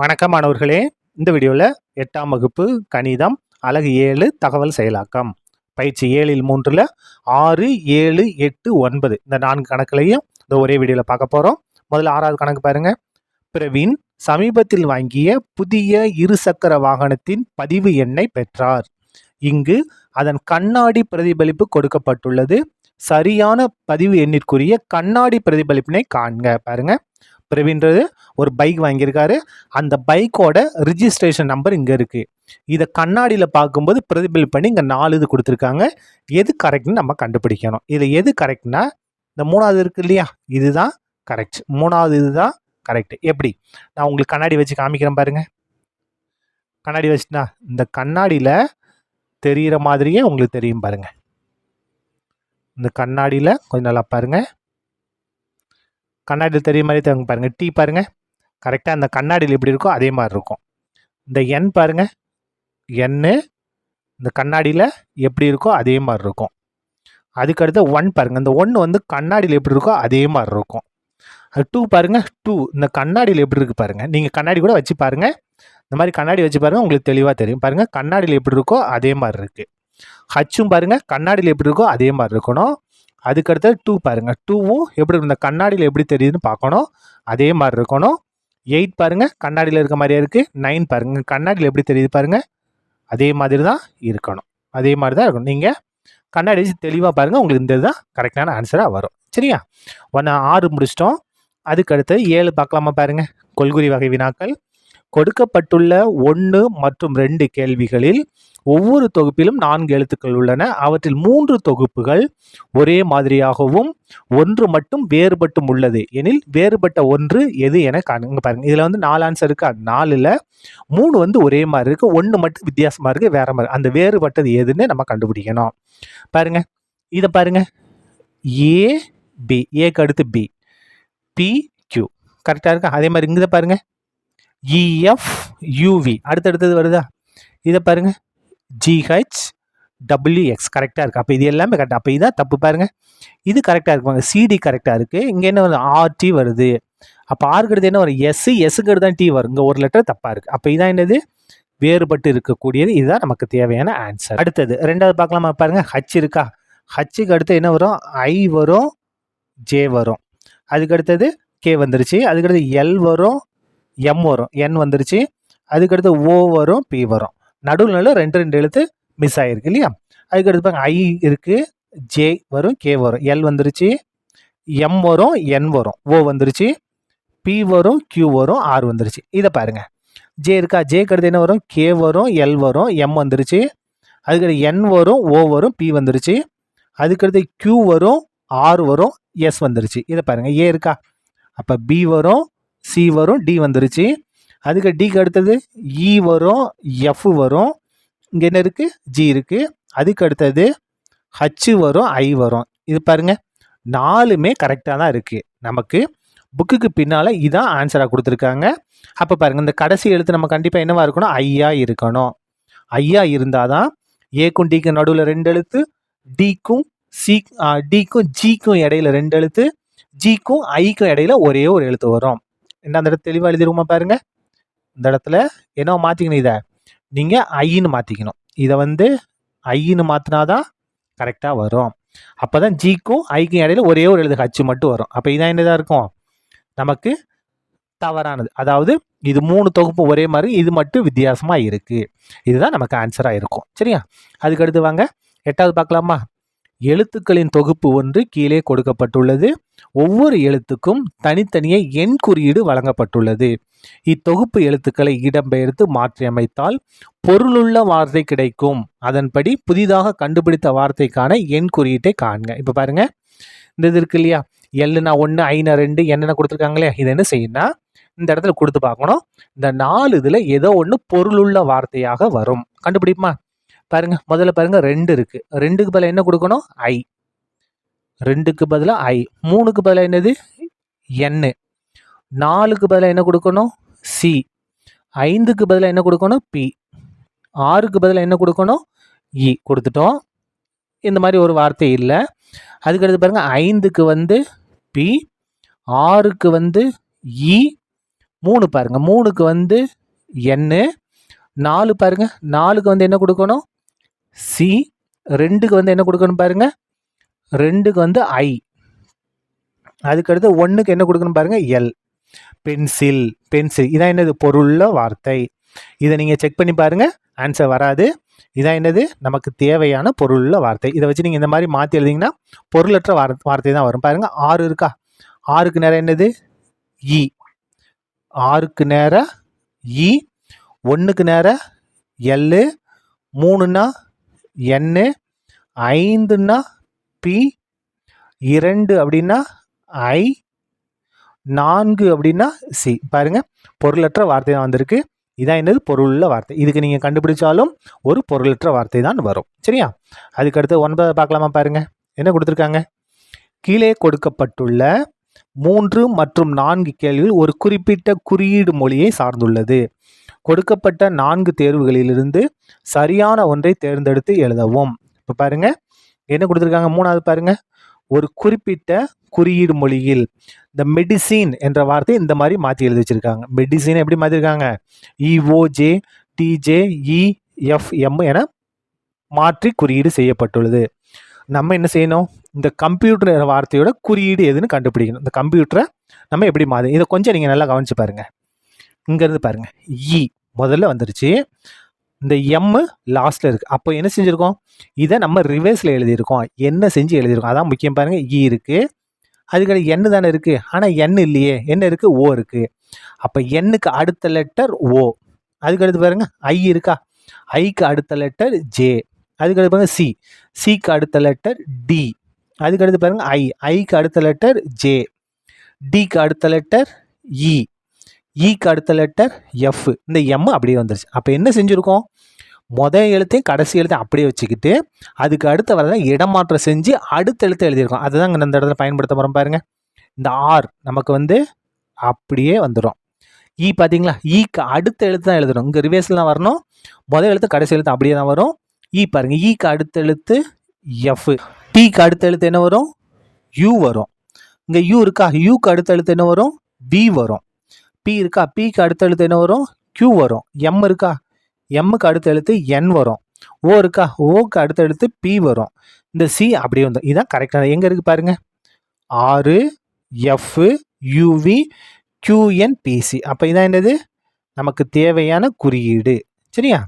வணக்கம் மாணவர்களே. இந்த வீடியோவில் 8ஆம் வகுப்பு கணிதம் அலகு 7 தகவல் செயலாக்கம் பயிற்சி 7ல் 3ல் 6, 7, 8, 9 இந்த 4 கணக்குலையும் இந்த ஒரே வீடியோவில் பார்க்க போகிறோம். முதல்ல 6வது கணக்கு பாருங்க. பிரவீன் சமீபத்தில் வாங்கிய புதிய இருசக்கர வாகனத்தின் பதிவு எண்ணை பெற்றார். இங்கு அதன் கண்ணாடி பிரதிபலிப்பு கொடுக்கப்பட்டுள்ளது. சரியான பதிவு எண்ணிற்குரிய கண்ணாடி பிரதிபலிப்பினை காண்க. பாருங்க, பிரவீன்றது ஒரு பைக் வாங்கியிருக்காரு. அந்த பைக்கோட ரிஜிஸ்ட்ரேஷன் நம்பர் இங்கே இருக்குது. இதை கண்ணாடியில் பார்க்கும்போது பிரதிபலிப்பு பண்ணி இங்கே 4 இது கொடுத்துருக்காங்க. எது கரெக்ட்னு நம்ம கண்டுபிடிக்கணும். இதில் எது கரெக்ட்னா இந்த 3வது இருக்குது இல்லையா, இதுதான் கரெக்ட். 3வது இதுதான் கரெக்ட். எப்படி? நான் உங்களுக்கு கண்ணாடி வச்சு காமிக்கிறேன் பாருங்க. கண்ணாடி வச்சுனா இந்த கண்ணாடியில் தெரிகிற மாதிரியே உங்களுக்கு தெரியும் பாருங்க. இந்த கண்ணாடியில் கொஞ்சம் நல்லா பாருங்க. கண்ணாடியில் தெரிய மாதிரி தங்க பாருங்க. டீ பாருங்க, கரெக்டாக அந்த கண்ணாடியில் எப்படி இருக்கோ அதே மாதிரி இருக்கும். இந்த எண் பாருங்க, எண்ணு இந்த கண்ணாடியில் எப்படி இருக்கோ அதே மாதிரி இருக்கும். அதுக்கடுத்து 1 பாருங்க, இந்த 1 வந்து கண்ணாடியில் எப்படி இருக்கோ அதே மாதிரி இருக்கும். அது 2 பாருங்க, 2 இந்த கண்ணாடியில் எப்படி இருக்கு பாருங்க. நீங்கள் கண்ணாடி கூட வச்சு பாருங்க. இந்த மாதிரி கண்ணாடி வச்சு பாருங்க, உங்களுக்கு தெளிவாக தெரியும். பாருங்க, கண்ணாடியில் எப்படி இருக்கோ அதே மாதிரி இருக்கு. ஹச்சும் பாருங்க, கண்ணாடியில் எப்படி இருக்கோ அதே மாதிரி இருக்கணும். அதுக்கடுத்து 2 பாருங்க, 2வும் எப்படி இந்த கண்ணாடியில் எப்படி தெரியுதுன்னு பார்க்கணும், அதே மாதிரி இருக்கணும். 8 பாருங்க, கண்ணாடியில் இருக்க மாதிரியே இருக்குது. 9 பாருங்க, கண்ணாடியில் எப்படி தெரியுது பாருங்க, அதே மாதிரி தான் இருக்கணும். அதே மாதிரி தான் இருக்கணும். நீங்கள் கண்ணாடி வச்சு தெளிவாக பாருங்கள், உங்களுக்கு இந்த இதுதான் கரெக்டான ஆன்சராக வரும். சரியா? 6 முடிச்சிட்டோம். அதுக்கடுத்து 7 பார்க்கலாமா பாருங்க. கொள்குறி வகை வினாக்கள். கொடுக்கப்பட்டுள்ள 1 மற்றும் 2 கேள்விகளில் ஒவ்வொரு தொகுப்பிலும் 4 எழுத்துக்கள் உள்ளன. அவற்றில் 3 தொகுப்புகள் ஒரே மாதிரியாகவும் 1 மட்டும் வேறுபட்டும் உள்ளது எனில் வேறுபட்ட 1 எது என காணுங்க. பாருங்க, இதில் வந்து 4 ஆன்சர் இருக்கு. 4ல் 3 வந்து ஒரே மாதிரி இருக்கு, 1 மட்டும் வித்தியாசமா இருக்கு, வேற மாதிரி. அந்த வேறுபட்டது எதுன்னு நம்ம கண்டுபிடிக்கணும். பாருங்க, இதை பாருங்க. ஏ பி, ஏக்கு அடுத்து பி, பி கியூ கரெக்டாக இருக்கா? அதே மாதிரி இங்கே பாருங்க, இஎஃப் யூவி அடுத்தடுத்தது வருதா? இதை பாருங்க, ஜிஹெச் டபிள்யூஎக்ஸ் கரெக்டாக இருக்குது. அப்போ இது எல்லாமே கரெக்டாக. அப்போ இதான் தப்பு பாருங்க. இது கரெக்டாக இருக்குவாங்க. சிடி கரெக்டாக இருக்குது. இங்கே என்ன வருது? ஆர்டி வருது. அப்போ ஆருக்கு அடுத்து என்ன வரும்? எஸ்ஸுக்கு அடுத்து தான் டி வரும். இங்கே ஒரு லெட்டர் தப்பாக இருக்குது. அப்போ இதான் என்னது? வேறுபட்டு இருக்கக்கூடியது. இதுதான் நமக்கு தேவையான ஆன்சர். அடுத்தது 2வது பார்க்கலாமா பாருங்க. ஹச் இருக்கா? ஹச்சுக்கு அடுத்து என்ன வரும்? ஐ வரும், ஜே வரும். அதுக்கு அடுத்தது கே வந்துருச்சு. அதுக்கடுத்து எல் வரும், எம் வரும், என் வந்துருச்சு. அதுக்கடுத்து ஓ வரும், பி வரும். நடுவில் 2 எழுத்து மிஸ் ஆகிருக்கு இல்லையா? அதுக்கடுத்து பாருங்க, ஐ இருக்குது, ஜே வரும், கே வரும், எல் வந்துருச்சு, எம் வரும், என் வரும், ஓ வந்துருச்சு, பி வரும், கியூ வரும், ஆர் வந்துருச்சு. இதை பாருங்க, ஜே இருக்கா? ஜேக்கு அடுத்து என்ன வரும்? கே வரும், எல் வரும், எம் வந்துருச்சு. அதுக்கடுத்து என் வரும், ஓ வரும், பி வந்துருச்சு. அதுக்கடுத்து கியூ வரும், ஆர் வரும், எஸ் வந்துருச்சு. இதை பாருங்க, ஏ இருக்கா? அப்போ பி வரும், சி வரும், டி வந்துருச்சு. அதுக்கு டிக்கு அடுத்தது இ வரும், எஃப் வரும், இங்கே என்ன இருக்குது? ஜி இருக்குது. அதுக்கு அடுத்தது ஹச் வரும், ஐ வரும். இது பாருங்க, 4மே கரெக்டாக தான் இருக்குது. நமக்கு புக்குக்கு பின்னால் இதான் ஆன்சராக கொடுத்துருக்காங்க. அப்போ பாருங்கள், இந்த கடைசி எழுத்து நம்ம கண்டிப்பாக என்னவா இருக்கணும்? ஐயா இருக்கணும். ஐயா இருந்தால் தான் ஏக்கும் டிக்கும் நடுவில் 2 எழுத்து, டிக்கும் ஜிக்கும் இடையில 2 எழுத்து, ஜிக்கும் ஐக்கும் இடையில ஒரே ஒரு எழுத்து வரும். என்ன அந்த இடத்துல தெளிவாக எழுதிருமா பாருங்க. இந்த இடத்துல என்ன மாற்றிக்கணும்? இதை நீங்கள் ஐன்னு மாற்றிக்கணும். இதை வந்து ஐன்னு மாற்றினாதான் கரெக்டாக வரும். அப்போ தான் ஜிக்கும் ஐக்கும் இடையில ஒரே ஒரு எழுது ஹச்சு மட்டும் வரும். அப்போ இதான் என்னதாக இருக்கும்? நமக்கு தவறானது. அதாவது இது 3 தொகுப்பும் ஒரே மாதிரி, இது மட்டும் வித்தியாசமாக இருக்குது. இதுதான் நமக்கு ஆன்சராக இருக்கும். சரியா? அதுக்கடுத்து வாங்க 8வது பார்க்கலாமா. எழுத்துக்களின் தொகுப்பு ஒன்று கீழே கொடுக்கப்பட்டுள்ளது. ஒவ்வொரு எழுத்துக்கும் தனித்தனியே எண் குறியீடு வழங்கப்பட்டுள்ளது. இத்தொகுப்பு எழுத்துக்களை இடம்பெயர்த்து மாற்றியமைத்தால் பொருளுள்ள வார்த்தை கிடைக்கும். அதன்படி புதிதாக கண்டுபிடித்த வார்த்தைக்கான எண் குறியீட்டை காண்க. இப்போ பாருங்க, இந்த இது இருக்கு இல்லையா? எல்லுனா 1, ஐனா 2, என்னென்ன கொடுத்துருக்காங்களே, இது என்ன செய்யணும்னா இந்த இடத்துல கொடுத்து பார்க்கணும். இந்த 4 இதில் ஏதோ ஒன்று பொருளுள்ள வார்த்தையாக வரும். கண்டுபிடிப்புமா? பாருங்க, முதல்ல பாருங்க 2 இருக்கு. 2க்கு பதிலாக என்ன கொடுக்கணும்? ஐ. 2க்கு பதிலாக ஐ. 3க்கு பதிலாக என்னது? என். 4க்கு பதிலாக என்ன கொடுக்கணும்? சி. 5க்கு பதிலாக என்ன கொடுக்கணும்? பி. 6க்கு பதிலாக என்ன கொடுக்கணும்? இ கொடுத்துட்டோம். இந்த மாதிரி ஒரு வார்த்தை இல்லை. அதுக்கடுத்து பாருங்க, 5க்கு வந்து பி, 6க்கு வந்து இ, 3 பாருங்க, 3க்கு வந்து என்னு, 4 பாருங்க, 4க்கு வந்து என்ன கொடுக்கணும், சி, 2க்கு வந்து என்ன கொடுக்கணும் பாருங்க, 2க்கு வந்து ஐ, அதுக்கடுத்து 1க்கு என்ன கொடுக்கணும் பாருங்க, எல். பென்சில், பென்சில் இதான் என்னது, பொருளுள்ள வார்த்தை. இதை நீங்கள் செக் பண்ணி பாருங்க, ஆன்சர் வராது. இதான் என்னது, நமக்கு தேவையான பொருளுள்ள வார்த்தை. இதை வச்சு நீங்கள் இந்த மாதிரி மாற்றி எழுதிங்கன்னா பொருளற்ற வார்த்தை தான் வரும். பாருங்க 6 இருக்கா, 6க்கு நேரம் என்னது, இ, 6க்கு நேரம் இ, 1க்கு நேரம் எல், 3ன்னா என்னு, 5ன்னா பி, 2 அப்படின்னா ஐ, 4 அப்படின்னா சி. பாருங்க பொருளற்ற வார்த்தை தான் வந்திருக்கு. இதான் என்னது, பொருளுள்ள வார்த்தை. இதுக்கு நீங்கள் கண்டுபிடிச்சாலும் ஒரு பொருளற்ற வார்த்தை தான் வரும். சரியா? அதுக்கடுத்து 9 பார்க்கலாமா? பாருங்க என்ன கொடுத்துருக்காங்க. கீழே கொடுக்கப்பட்டுள்ள 3 மற்றும் 4 கேள்விகள் ஒரு குறிப்பிட்ட குறியீடு மொழியை சார்ந்துள்ளது. கொடுக்கப்பட்ட 4 தேர்வுகளிலிருந்து சரியான ஒன்றை தேர்ந்தெடுத்து எழுதவும். இப்போ பாருங்க என்ன கொடுத்துருக்காங்க. 3வது பாருங்க, ஒரு குறிப்பிட்ட குறியீடு மொழியில். இந்த மெடிசின் என்ற வார்த்தை இந்த மாதிரி மாற்றி எழுதி வச்சிருக்காங்க. மெடிசின் எப்படி மாற்றிருக்காங்க, இஓஜே டிஜே இஎஃப்எம் என மாற்றி குறியீடு செய்யப்பட்டுள்ளது. நம்ம என்ன செய்யணும், இந்த கம்ப்யூட்டர் என்ற வார்த்தையோட குறியீடு எதுன்னு கண்டுபிடிக்கணும். இந்த கம்ப்யூட்டரை நம்ம எப்படி மாற்றி, இதை கொஞ்சம் நீங்கள் நல்லா கவனிச்சு பாருங்க. இங்கேருந்து பாருங்க, இ முதல்ல வந்துருச்சு, இந்த எம் லாஸ்ட்ல இருக்கு. அப்போ என்ன செஞ்சிருக்கோம், இதை நம்ம ரிவர்ஸ்ல எழுதியிருக்கோம். என்ன செஞ்சு எழுதியிருக்கோம், அதான் முக்கியம். பாருங்க இ இருக்கு, அதுக்கடி எண்ணு தானே இருக்கு, ஆனால் எண் இல்லையே, என்ன இருக்கு, ஓ இருக்கு. அப்போ எண்ணுக்கு அடுத்த லெட்டர் ஓ, அதுக்கடுத்து பாருங்க ஐ இருக்கா, ஐக்கு அடுத்த லெட்டர் ஜே, அதுக்கடுத்து பாருங்க சி, சிக்கு அடுத்த லெட்டர் டி, அதுக்கடுத்து பாருங்க ஐ, ஐக்கு அடுத்த லெட்டர் ஜே, டிக்கு அடுத்த லெட்டர் இ, ஈக்கு அடுத்த லெட்டர் எஃப். இந்த எம் அப்படியே வந்துருச்சு. அப்போ என்ன செஞ்சுருக்கோம், முதல் எழுத்தையும் கடைசி எழுத்தையும் அப்படியே வச்சுக்கிட்டு அதுக்கு அடுத்த வரதான் இடமாற்றம் செஞ்சு அடுத்த எழுத்து எழுதியிருக்கோம். அதுதான் இந்த இடத்துல பயன்படுத்த போகிறோம். பாருங்க இந்த ஆர் நமக்கு வந்து அப்படியே வந்துடும். இ பார்த்தீங்களா, ஈக்கு அடுத்த எழுத்து தான் எழுதணும். இங்கே ரிவேர்ஸில் தான் வரணும், முதல் எழுத்து கடைசி எழுத்து அப்படியே தான் வரும். இ பாருங்க, ஈக்கு அடுத்த எழுத்து எஃப், டிக்கு அடுத்த எழுத்து என்ன வரும், யூ வரும். இங்கே யூ இருக்கா, யூக்கு அடுத்த எழுத்து என்ன வரும், பி வரும். பி இருக்கா, பிக்கு அடுத்த எழுத்து என்ன வரும், கியூ வரும். எம் இருக்கா, எம்முக்கு அடுத்த எழுத்து என் வரும். ஓ இருக்கா, ஓக்கு அடுத்த எழுத்து பி வரும். இந்த சி அப்படியே வந்து இதுதான் கரெக்டான. எங்கே இருக்குது பாருங்க, ஆறு எஃப் யூவி கியூஎன்பிசி. அப்போ இதான் என்னது, நமக்கு தேவையான குறியீடு. சரியா?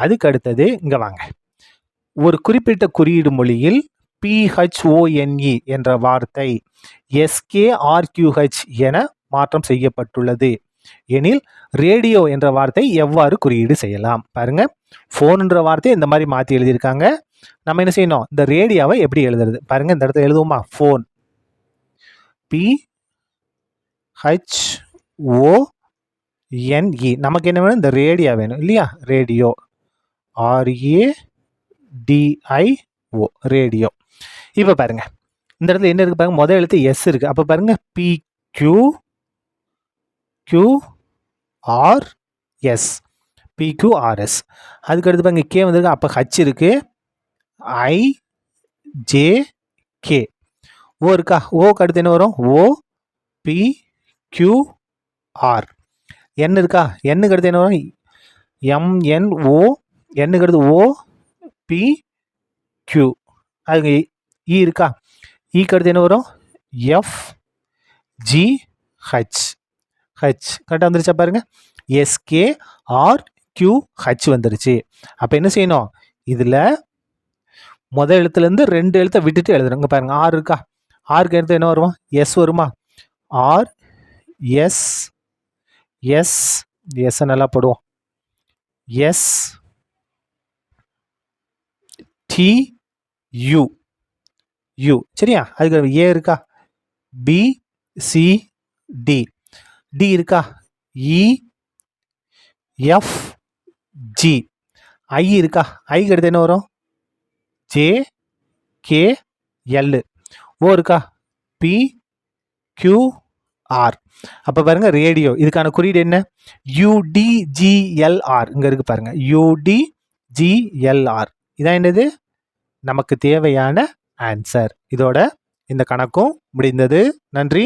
அதுக்கு அடுத்தது இங்கே வாங்க. ஒரு குறிப்பிட்ட குறியீடு மொழியில் பிஹெச்ஓஎன்இ என்ற வார்த்தை எஸ்கேஆர்கியூஹெச் என மாற்றம் செய்யப்பட்டுள்ளது எனில் ரேடியோ என்ற வார்த்தை எவ்வாறு குறியீடு செய்யலாம்? பாருங்க, ஃபோன்ன்ற வார்த்தையை இந்த மாதிரி மாற்றி எழுதியிருக்காங்க. நம்ம என்ன செய்யணும், இந்த ரேடியோவை எப்படி எழுதுறது பாருங்க. இந்த இடத்துல எழுதுவோமா, ஃபோன் பிஹெச்ஓஎன்இ. நமக்கு என்ன வேணும், இந்த ரேடியோ வேணும் இல்லையா, ரேடியோ RADIO ரேடியோ. இப்போ பாருங்க இந்த இடத்துல என்ன இருக்கு பாருங்க, முதல் எழுத்து எஸ் இருக்கு. அப்போ பாருங்க PQRS, PQRS. அதுக்கு அடுத்து பாருங்க கே வந்துருக்கு. அப்போ ஹச் இருக்கு, IJK. ஓ இருக்கா, ஓக்கு அடுத்து என்ன வரும், OPQR. என் இருக்கா, எண்ணுக்கு அடுத்து என்ன வரும், MNO, எண்ணுக்கு அடுத்து OPQ. அது இ இருக்கா, ஈக்கு அடுத்து என்ன வரும், FGH. கரெக்டாக வந்துருச்சா பாருங்க, SKRQH வந்துருச்சு. அப்போ என்ன செய்யணும், இதில் முதல் எழுத்துலேருந்து 2 எழுத்தை விட்டுட்டு எழுதுறோம். இங்கே பாருங்க, ஆர் இருக்கா, ஆருக்கு எடுத்து என்ன வருமா, எஸ் வருமா, RS, எஸ் நல்லா போடுவோம், STU, சரியா? அதுக்கு ஏ இருக்கா, BCD, டி இருக்கா, EFG, ஐ இருக்கா, ஐக்கு அடுத்து என்ன வரும், JKL. ஓ இருக்கா, PQR. அப்போ பாருங்க ரேடியோ, இதுக்கான குறியீடு என்ன, UDGLR. இங்கே இருக்கு பாருங்க, UDGLR. இதான் என்னது, நமக்கு தேவையான ஆன்சர். இதோட இந்த கணக்கும் முடிந்தது. நன்றி.